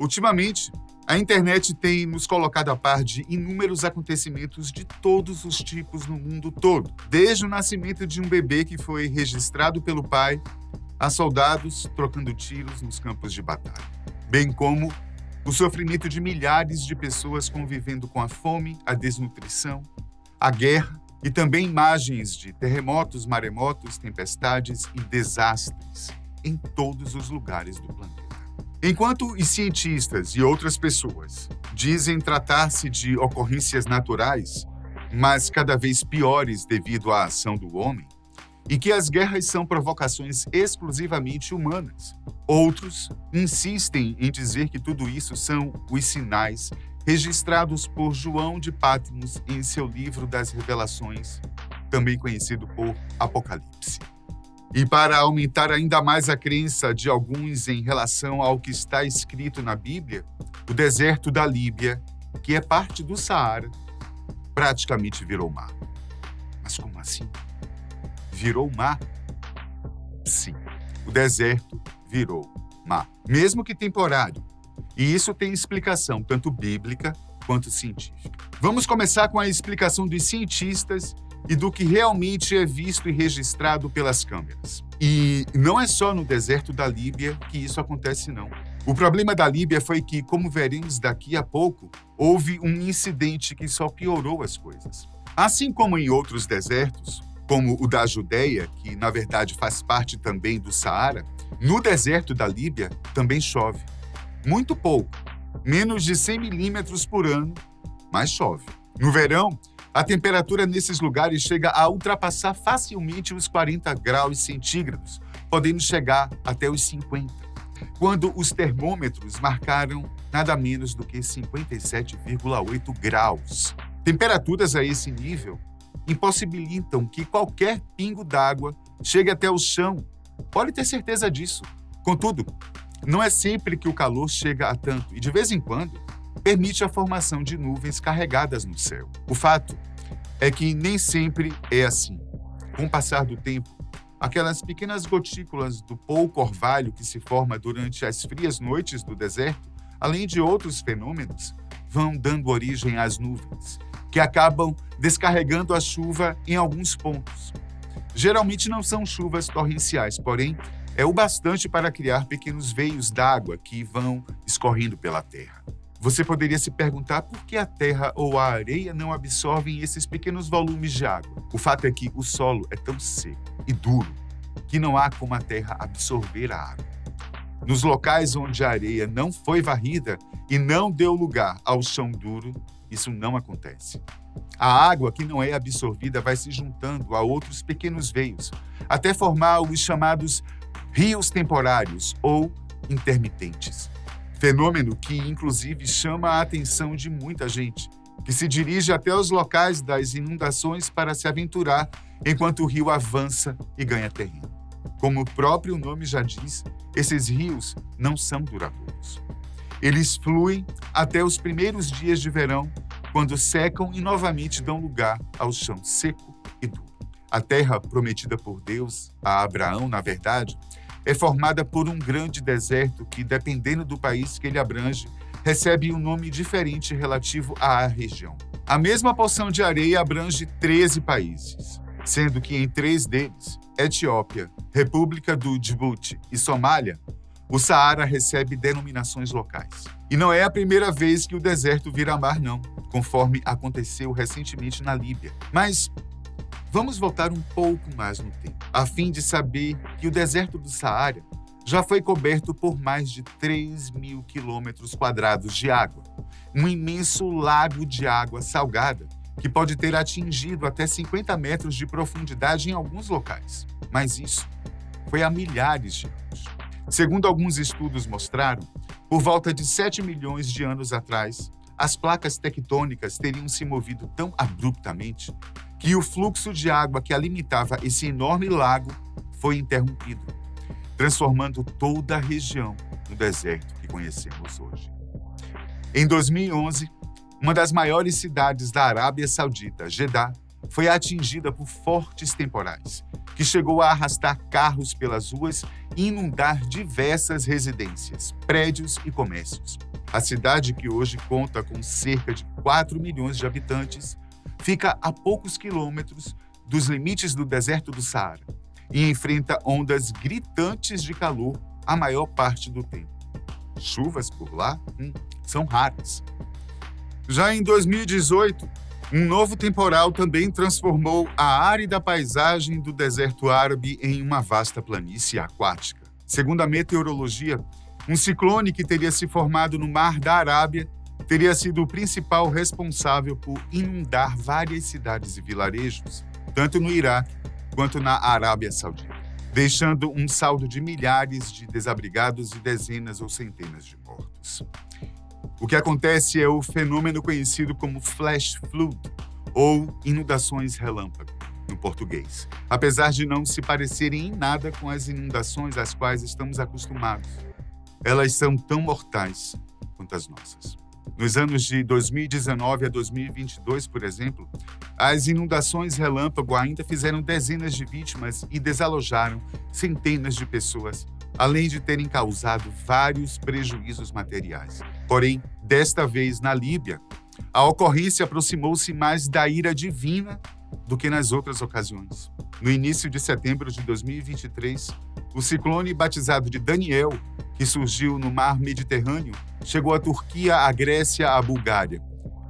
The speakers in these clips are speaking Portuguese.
Ultimamente, a internet tem nos colocado a par de inúmeros acontecimentos de todos os tipos no mundo todo, desde o nascimento de um bebê que foi registrado pelo pai, a soldados trocando tiros nos campos de batalha, bem como o sofrimento de milhares de pessoas convivendo com a fome, a desnutrição, a guerra e também imagens de terremotos, maremotos, tempestades e desastres em todos os lugares do planeta. Enquanto os cientistas e outras pessoas dizem tratar-se de ocorrências naturais, mas cada vez piores devido à ação do homem, e que as guerras são provocações exclusivamente humanas, outros insistem em dizer que tudo isso são os sinais registrados por João de Patmos em seu livro das Revelações, também conhecido por Apocalipse. E para aumentar ainda mais a crença de alguns em relação ao que está escrito na Bíblia, o deserto da Líbia, que é parte do Saara, praticamente virou mar. Mas como assim? Virou mar? Sim, o deserto virou mar, mesmo que temporário. E isso tem explicação tanto bíblica quanto científica. Vamos começar com a explicação dos cientistas e do que realmente é visto e registrado pelas câmeras. E não é só no deserto da Líbia que isso acontece, não. O problema da Líbia foi que, como veremos daqui a pouco, houve um incidente que só piorou as coisas. Assim como em outros desertos, como o da Judeia, que na verdade faz parte também do Saara, no deserto da Líbia também chove. Muito pouco, menos de 100 milímetros por ano, mas chove. No verão, a temperatura nesses lugares chega a ultrapassar facilmente os 40 graus centígrados, podendo chegar até os 50, quando os termômetros marcaram nada menos do que 57,8 graus. Temperaturas a esse nível impossibilitam que qualquer pingo d'água chegue até o chão. Pode ter certeza disso. Contudo, não é sempre que o calor chega a tanto e, de vez em quando, permite a formação de nuvens carregadas no céu. O fato é que nem sempre é assim. Com o passar do tempo, aquelas pequenas gotículas do pouco orvalho que se forma durante as frias noites do deserto, além de outros fenômenos, vão dando origem às nuvens, que acabam descarregando a chuva em alguns pontos. Geralmente não são chuvas torrenciais, porém, é o bastante para criar pequenos veios d'água que vão escorrendo pela terra. Você poderia se perguntar por que a terra ou a areia não absorvem esses pequenos volumes de água. O fato é que o solo é tão seco e duro que não há como a terra absorver a água. Nos locais onde a areia não foi varrida e não deu lugar ao chão duro, isso não acontece. A água que não é absorvida vai se juntando a outros pequenos veios, até formar os chamados rios temporários ou intermitentes. Fenômeno que, inclusive, chama a atenção de muita gente, que se dirige até os locais das inundações para se aventurar enquanto o rio avança e ganha terreno. Como o próprio nome já diz, esses rios não são duradouros. Eles fluem até os primeiros dias de verão, quando secam e novamente dão lugar ao chão seco e duro. A terra prometida por Deus a Abraão, na verdade, é formada por um grande deserto que, dependendo do país que ele abrange, recebe um nome diferente relativo à região. A mesma porção de areia abrange 13 países, sendo que em 3 deles, Etiópia, República do Djibouti e Somália, o Saara recebe denominações locais. E não é a primeira vez que o deserto vira mar, não, conforme aconteceu recentemente na Líbia. Mas vamos voltar um pouco mais no tempo, a fim de saber que o deserto do Saara já foi coberto por mais de 3.000 quilômetros quadrados de água, um imenso lago de água salgada que pode ter atingido até 50 metros de profundidade em alguns locais. Mas isso foi há milhares de anos. Segundo alguns estudos mostraram, por volta de 7 milhões de anos atrás, as placas tectônicas teriam se movido tão abruptamente que o fluxo de água que alimentava esse enorme lago foi interrompido, transformando toda a região no deserto que conhecemos hoje. Em 2011, uma das maiores cidades da Arábia Saudita, Jeddah, foi atingida por fortes temporais, que chegou a arrastar carros pelas ruas e inundar diversas residências, prédios e comércios. A cidade, que hoje conta com cerca de 4 milhões de habitantes, fica a poucos quilômetros dos limites do deserto do Saara e enfrenta ondas gritantes de calor a maior parte do tempo. Chuvas por lá são raras. Já em 2018, um novo temporal também transformou a árida paisagem do deserto árabe em uma vasta planície aquática. Segundo a meteorologia, um ciclone que teria se formado no Mar da Arábia teria sido o principal responsável por inundar várias cidades e vilarejos, tanto no Iraque quanto na Arábia Saudita, deixando um saldo de milhares de desabrigados e dezenas ou centenas de mortos. O que acontece é o fenômeno conhecido como flash flood, ou inundações relâmpago, no português, apesar de não se parecerem em nada com as inundações às quais estamos acostumados. Elas são tão mortais quanto as nossas. Nos anos de 2019 a 2022, por exemplo, as inundações relâmpago ainda fizeram dezenas de vítimas e desalojaram centenas de pessoas, além de terem causado vários prejuízos materiais. Porém, desta vez na Líbia, a ocorrência aproximou-se mais da ira divina do que nas outras ocasiões. No início de setembro de 2023, o ciclone batizado de Daniel, que surgiu no mar Mediterrâneo, chegou à Turquia, à Grécia, à Bulgária,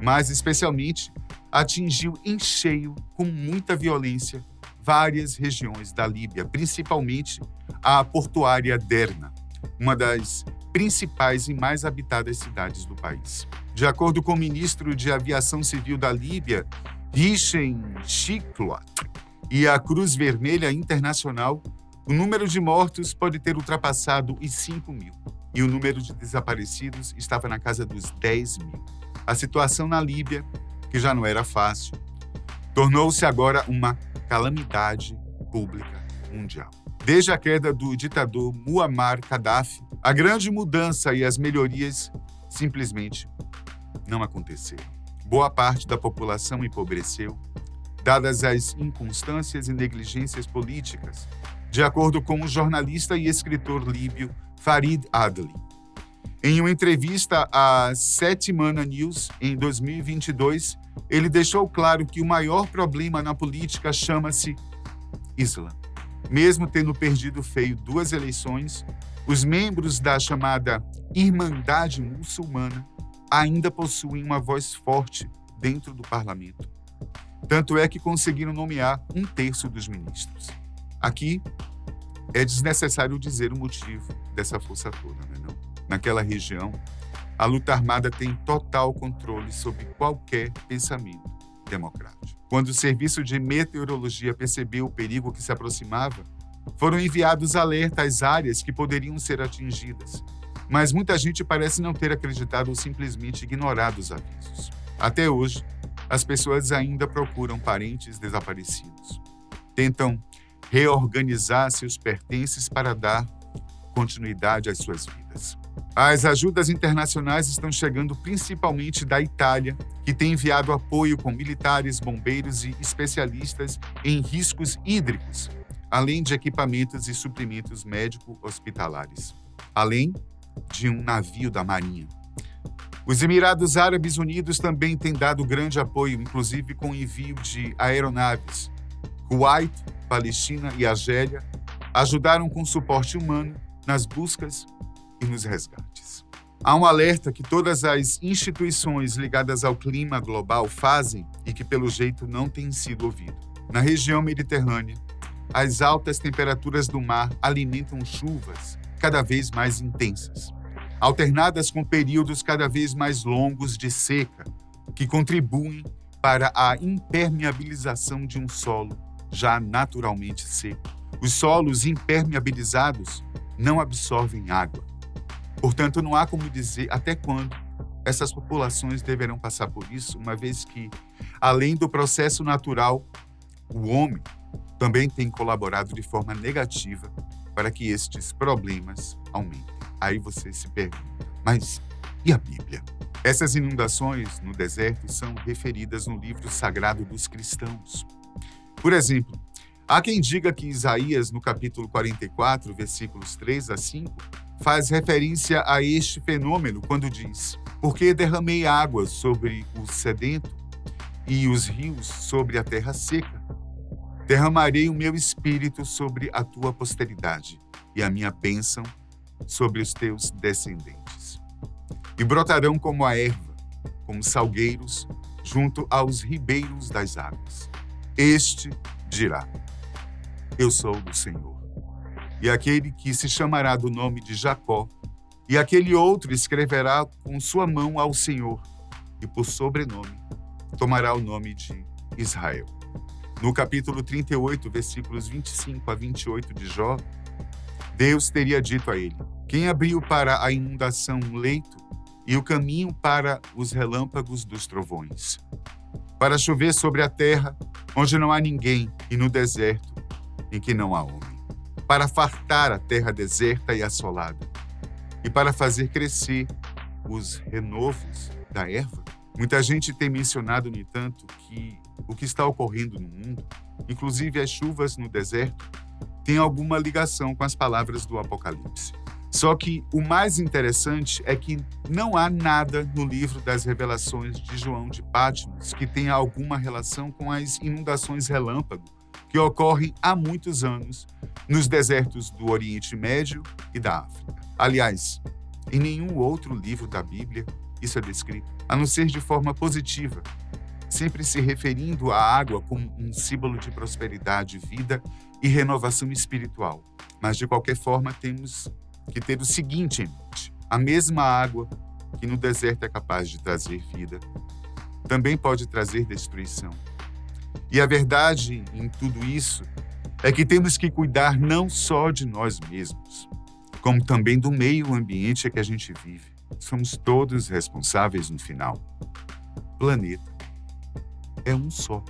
mas especialmente atingiu em cheio, com muita violência, várias regiões da Líbia, principalmente a portuária Derna, uma das principais e mais habitadas cidades do país. De acordo com o ministro de Aviação Civil da Líbia, Hichem Chikla, e a Cruz Vermelha Internacional, o número de mortos pode ter ultrapassado os 5 mil e o número de desaparecidos estava na casa dos 10 mil. A situação na Líbia, que já não era fácil, tornou-se agora uma calamidade pública mundial. Desde a queda do ditador Muammar Gaddafi, a grande mudança e as melhorias simplesmente não aconteceram. Boa parte da população empobreceu, dadas as inconstâncias e negligências políticas, de acordo com o jornalista e escritor líbio Farid Adli. Em uma entrevista à Settimana News, em 2022, ele deixou claro que o maior problema na política chama-se Islã. Mesmo tendo perdido feio 2 eleições, os membros da chamada Irmandade Muçulmana ainda possuem uma voz forte dentro do parlamento. Tanto é que conseguiram nomear 1/3 dos ministros. Aqui é desnecessário dizer o motivo dessa força toda, não? Naquela região, a luta armada tem total controle sobre qualquer pensamento democrático. Quando o Serviço de Meteorologia percebeu o perigo que se aproximava, foram enviados alertas às áreas que poderiam ser atingidas, mas muita gente parece não ter acreditado ou simplesmente ignorado os avisos. Até hoje, as pessoas ainda procuram parentes desaparecidos. Tentam reorganizar seus pertences para dar continuidade às suas vidas. As ajudas internacionais estão chegando principalmente da Itália, que tem enviado apoio com militares, bombeiros e especialistas em riscos hídricos, além de equipamentos e suprimentos médico-hospitalares, além de um navio da Marinha. Os Emirados Árabes Unidos também têm dado grande apoio, inclusive com o envio de aeronaves. Kuwait, Palestina e Argélia ajudaram com suporte humano nas buscas e nos resgates. Há um alerta que todas as instituições ligadas ao clima global fazem e que, pelo jeito, não tem sido ouvido. Na região mediterrânea, as altas temperaturas do mar alimentam chuvas cada vez mais intensas, alternadas com períodos cada vez mais longos de seca, que contribuem para a impermeabilização de um solo já naturalmente seco. Os solos impermeabilizados não absorvem água. Portanto, não há como dizer até quando essas populações deverão passar por isso, uma vez que, além do processo natural, o homem também tem colaborado de forma negativa para que estes problemas aumentem. Aí você se pergunta, mas e a Bíblia? Essas inundações no deserto são referidas no livro sagrado dos cristãos. Por exemplo, há quem diga que Isaías, no capítulo 44, versículos 3 a 5, faz referência a este fenômeno quando diz: porque derramei água sobre o sedento e os rios sobre a terra seca. Derramarei o meu espírito sobre a tua posteridade e a minha bênção sobre os teus descendentes. E brotarão como a erva, como salgueiros, junto aos ribeiros das águas. Este dirá: eu sou do Senhor. E aquele que se chamará do nome de Jacó, e aquele outro escreverá com sua mão ao Senhor, e por sobrenome tomará o nome de Israel. No capítulo 38, versículos 25 a 28 de Jó, Deus teria dito a ele: quem abriu para a inundação um leito e o caminho para os relâmpagos dos trovões, para chover sobre a terra onde não há ninguém e no deserto em que não há homem, para fartar a terra deserta e assolada e para fazer crescer os renovos da erva. Muita gente tem mencionado, no entanto, que o que está ocorrendo no mundo, inclusive as chuvas no deserto, tem alguma ligação com as palavras do Apocalipse. Só que o mais interessante é que não há nada no livro das Revelações de João de Patmos que tenha alguma relação com as inundações relâmpago que ocorrem há muitos anos nos desertos do Oriente Médio e da África. Aliás, em nenhum outro livro da Bíblia isso é descrito, a não ser de forma positiva, sempre se referindo à água como um símbolo de prosperidade, vida e renovação espiritual. Mas, de qualquer forma, temos que ter o seguinte em mente: a mesma água que no deserto é capaz de trazer vida, também pode trazer destruição. E a verdade em tudo isso é que temos que cuidar não só de nós mesmos, como também do meio ambiente que a gente vive. Somos todos responsáveis no final. O planeta é um só.